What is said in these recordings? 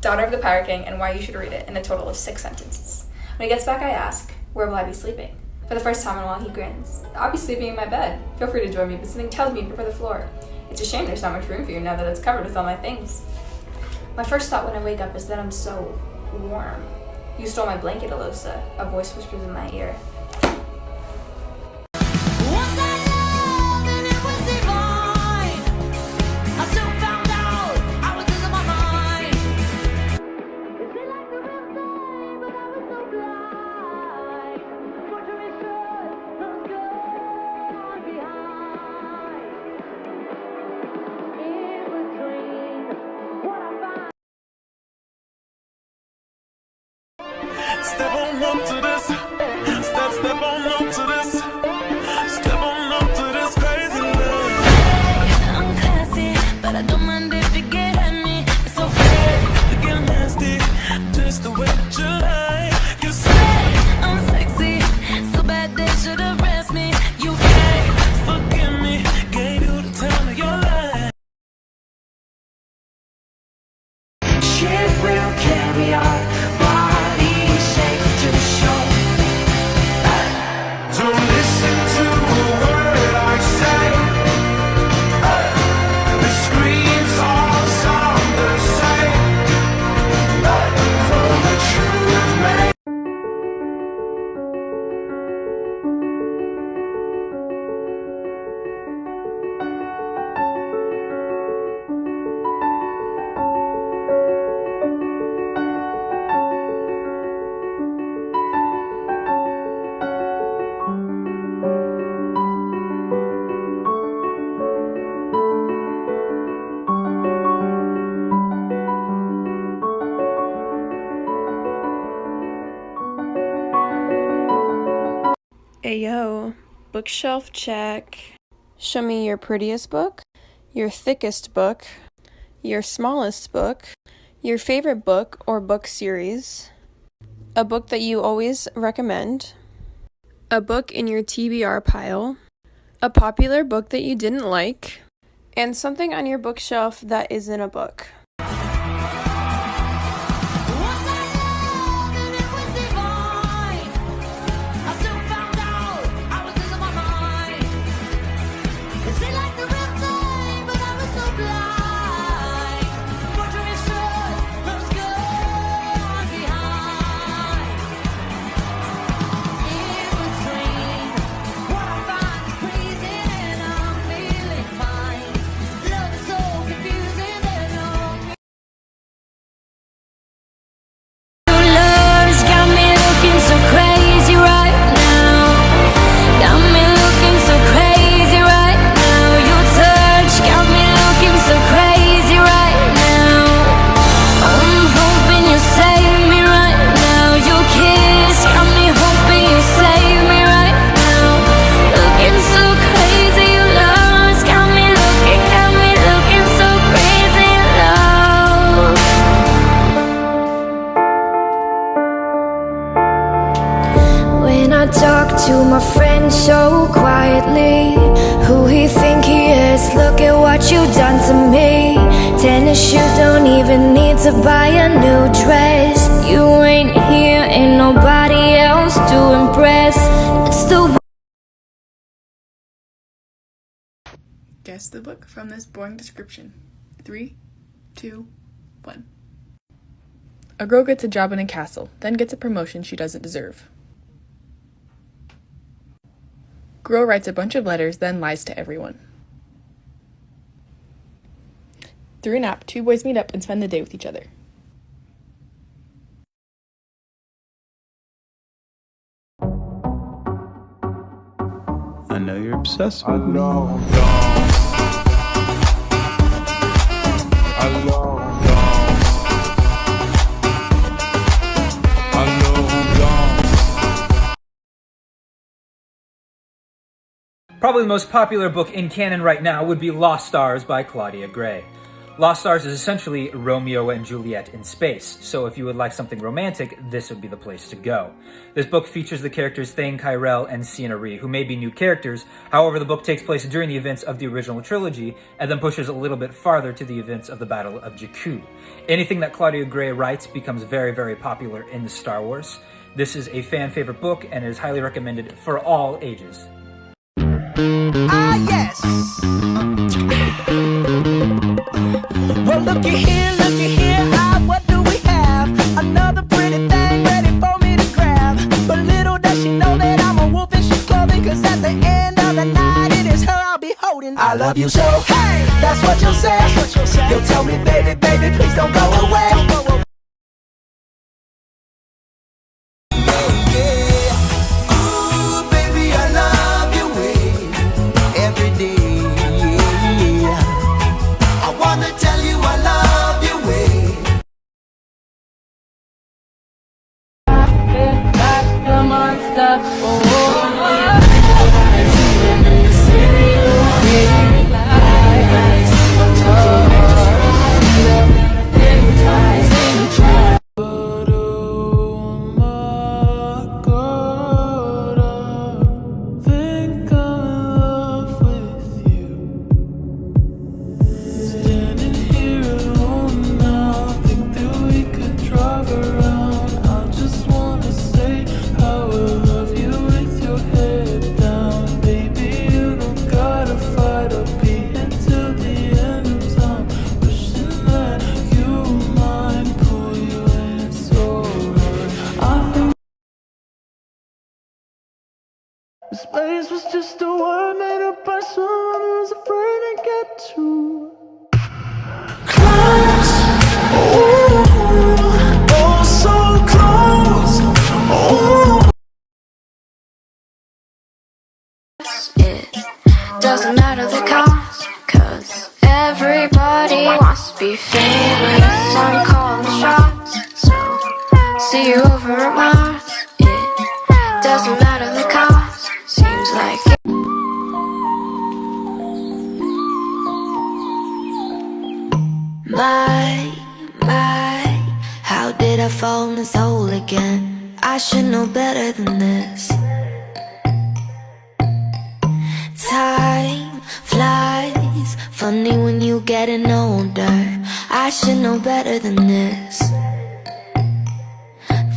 Daughter of the Pirate King, and why you should read it in a total of 6 sentences. When he gets back, I ask, where will I be sleeping? For the first time in a while, he grins. I'll be sleeping in my bed. Feel free to join me, but something tells me you prefer the floor. It's a shame there's not much room for you now that it's covered with all my things. My first thought when I wake up is that I'm so warm. You stole my blanket, Alosa. A voice whispers in my ear. Step on up to this. Step on up to this. Step on up to this crazy love. I'm classy, but I don't mind if you get at me. It's okay. You get nasty, just the way that you like. You say I'm sexy, so bad they should arrest me. You can't forgive me, gave you the time of your life. Shit will carry our body safe to shore. Don't listen to a word I say. The screams all sound the same. For the truth may. Ayo, bookshelf check. Show me your prettiest book, your thickest book, your smallest book, your favorite book or book series, a book that you always recommend, a book in your TBR pile, a popular book that you didn't like, and something on your bookshelf that isn't a book. To my friend so quietly, who he think he is, look at what you done to me. Tennis shoes don't even need to buy a new dress. You ain't here, ain't nobody else to impress. It's the Guess the book from this boring description. 3, 2, 1. A girl gets a job in a castle, then gets a promotion she doesn't deserve. Girl writes a bunch of letters, then lies to everyone. Through an app, 2 boys meet up and spend the day with each other. I know you're obsessed with me. Probably the most popular book in canon right now would be Lost Stars by Claudia Gray. Lost Stars is essentially Romeo and Juliet in space, so if you would like something romantic, this would be the place to go. This book features the characters Thane Kyrell and Sienna Rhee, who may be new characters. However, the book takes place during the events of the original trilogy, and then pushes a little bit farther to the events of the Battle of Jakku. Anything that Claudia Gray writes becomes very, very popular in the Star Wars. This is a fan favorite book, and is highly recommended for all ages. Ah, yes. Well, looky here, ah, what do we have? Another pretty thing ready for me to grab. But little does she know that I'm a wolf in sheep's clothing. Cause at the end of the night, it is her I'll be holding. I love you so, hey, that's what you'll say. You'll tell me, baby, baby, please don't go away. Space was just a word made up by someone who's afraid to get too close. Oh, so close. Oh. It doesn't matter the cost, cause everybody wants to be famous. I'm calling the shots, so see you over at Mars. It doesn't matter the cost, seems like it. My, how did I fall in this hole again? I should know better than this. Time flies, funny when you getting older. I should know better than this.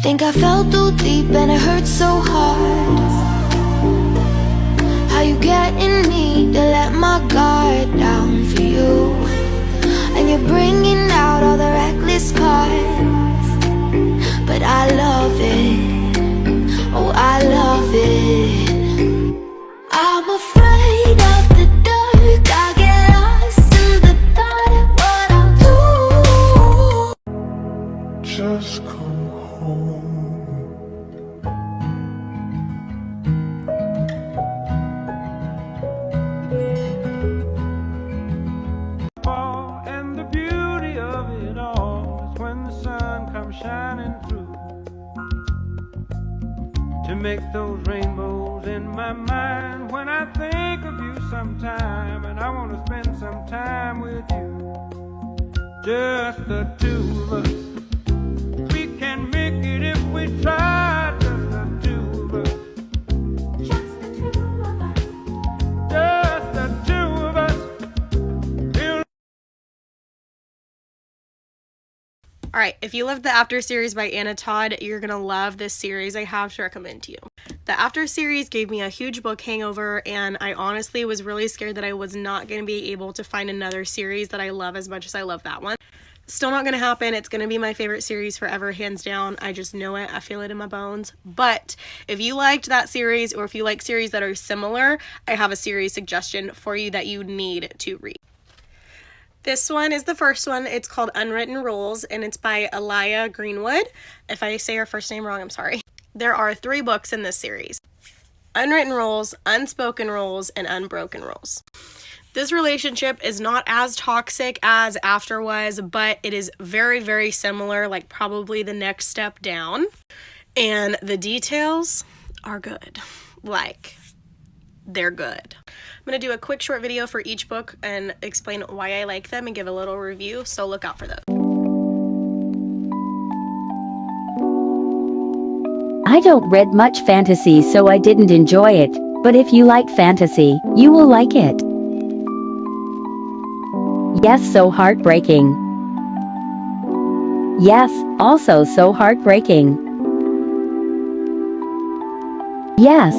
Think I fell too deep and it hurt so hard. How you getting me to let my guard down for you? And you're bringing out all the reckless parts. But I love it, oh I love it. I'm afraid of the dark, I get lost in the thought of what I'll do. Just come home. And the beauty of it all is when the sun comes shining through to make those rainbows in my mind. When I think of you sometime, and I want to spend some time with you, just the two of us. We can make it if we try, just the two of us. Just the two of us. Just the two of us. Alright, if you loved the After series by Anna Todd, you're gonna love this series I have to recommend to you. The After series gave me a huge book hangover, and I honestly was really scared that I was not gonna be able to find another series that I love as much as I love that one. Still not gonna happen. It's gonna be my favorite series forever, hands down. I just know it. I feel it in my bones. But if you liked that series, or if you like series that are similar, I have a series suggestion for you that you need to read. This one is the first one. It's called Unwritten Rules, and it's by Elia Greenwood. If I say her first name wrong, I'm sorry. There are 3 books in this series: Unwritten Rules, Unspoken Rules, and Unbroken Rules. This relationship is not as toxic as After was, but it is very, very similar, like probably the next step down. And the details are good. Like, they're good. I'm going to do a quick short video for each book and explain why I like them and give a little review, so look out for those. I don't read much fantasy, so I didn't enjoy it, but if you like fantasy, you will like it. Yes, so heartbreaking. Yes, also so heartbreaking. Yes.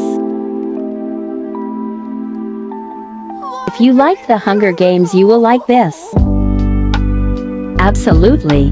If you like The Hunger Games, you will like this. Absolutely.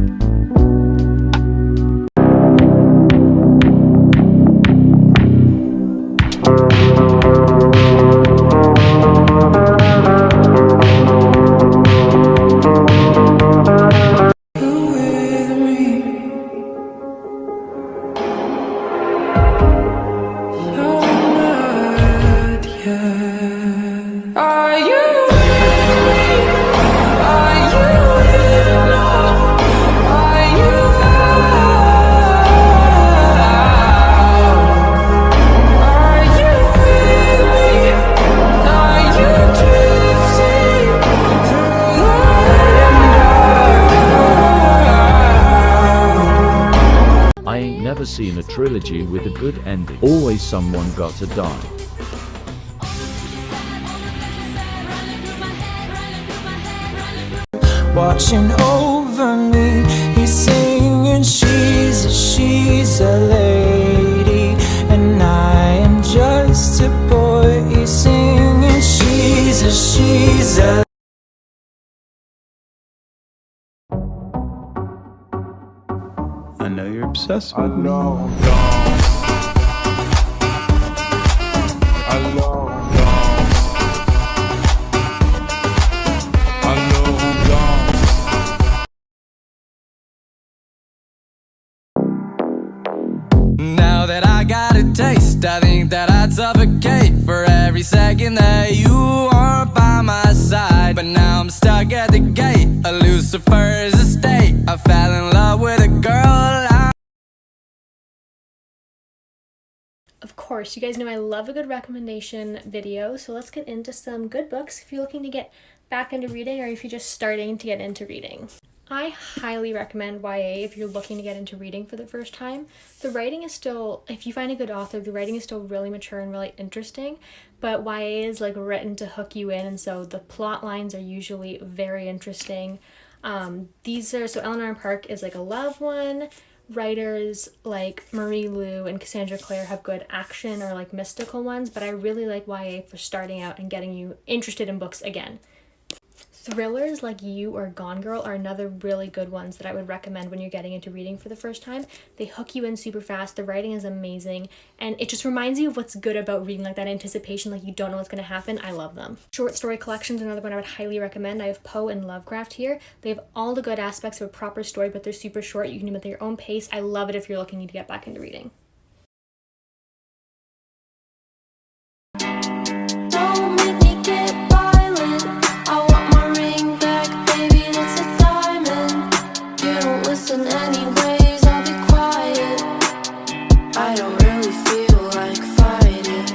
I ain't never seen a trilogy with a good ending. Always someone got to die. Watching over me, he's singing, she's a lady, and I am just a boy. He's singing, she's a I know you're obsessed with me. Now that I got a taste, I think that I'd suffocate for every second that you aren't by my side. But now I'm stuck at the gate, a Lucifer's estate. I fell in love with a girl. Of course, you guys know I love a good recommendation video, so let's get into some good books if you're looking to get back into reading or if you're just starting to get into reading. I highly recommend YA if you're looking to get into reading for the first time. The writing is still, if you find a good author, the writing is still really mature and really interesting, but YA is like written to hook you in, and so the plot lines are usually very interesting. So Eleanor and Park is like a love one. Writers like Marie Lu and Cassandra Clare have good action or like mystical ones, but I really like YA for starting out and getting you interested in books again. Thrillers like You or Gone Girl are another really good ones that I would recommend when you're getting into reading for the first time. They hook you in super fast, the writing is amazing, and it just reminds you of what's good about reading, like that anticipation, like you don't know what's going to happen. I love them. Short story collections, another one I would highly recommend. I have Poe and Lovecraft here. They have all the good aspects of a proper story, but they're super short. You can do them at your own pace. I love it if you're looking to get back into reading. Don't make me get violent. I want my ring back, baby, that's a diamond. You don't listen anyways, I'll be quiet. I don't really feel like fighting.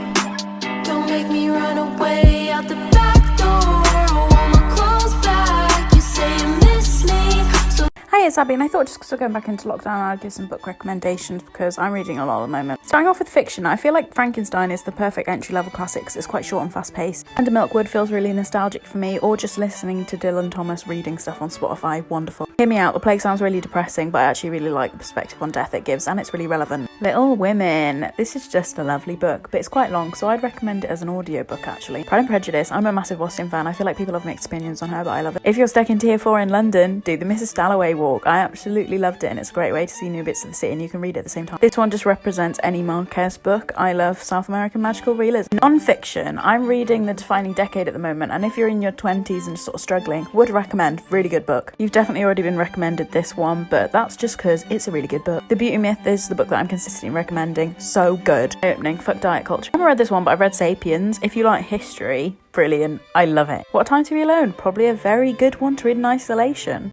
Don't make me run away out the back door. I want my clothes back. You say you miss me, so Hi, it's Abby, and I thought just because we're going back into lockdown, I'd give some book recommendations because I'm reading a lot at the moment. Starting off with fiction, I feel like Frankenstein is the perfect entry-level classic because it's quite short and fast-paced. Under Milkwood feels really nostalgic for me, or just listening to Dylan Thomas reading stuff on Spotify, wonderful. Hear Me Out, The Plague sounds really depressing, but I actually really like the perspective on death it gives, and it's really relevant. Little Women, this is just a lovely book, but it's quite long, so I'd recommend it as an audiobook actually. Pride and Prejudice, I'm a massive Austen fan, I feel like people have mixed opinions on her, but I love it. If you're stuck in Tier 4 in London, do the Mrs. Dalloway walk. I absolutely loved it, and it's a great way to see new bits of the city, and you can read it at the same time. This one just represents any Marquez book. I love South American magical realism. Non-fiction, I'm reading The Defining Decade at the moment, and if you're in your 20s and sort of struggling, would recommend. Really good book. You've definitely already been recommended this one, but that's just because it's a really good book. The Beauty Myth is the book that I'm consistently recommending. So good. Opening, fuck diet culture. I haven't read this one, but I've read Sapiens. If you like history, brilliant. I love it. What Time to Be Alone? Probably a very good one to read in isolation.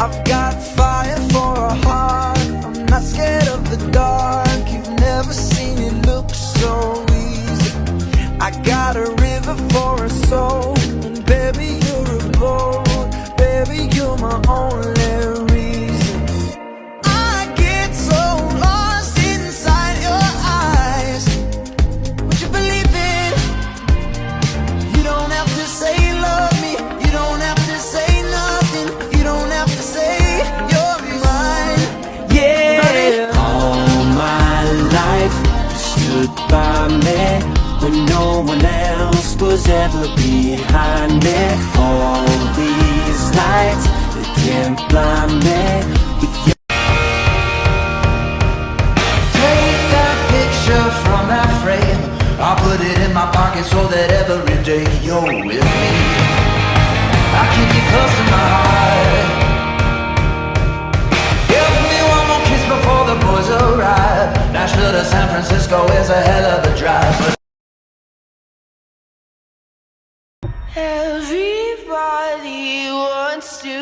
I've got fire for a not scared of the dark. You've never seen it look so easy. I got a river for a soul, and baby, you're a boat. Baby, you're my only reason. I get so lost inside your eyes. Would you believe it? You don't have to say love me. You don't have to say nothing. You don't have to say you're mine. Yeah. All my life you stood by me when no one else was ever behind me. All these lights, they can't blind me. Take that picture from that frame. I'll put it in my pocket so that every day you're with me. I'll keep you close to my heart. Give me one more kiss before the boys arrive. Nashville to San Francisco is a hell of a drive, but everybody wants to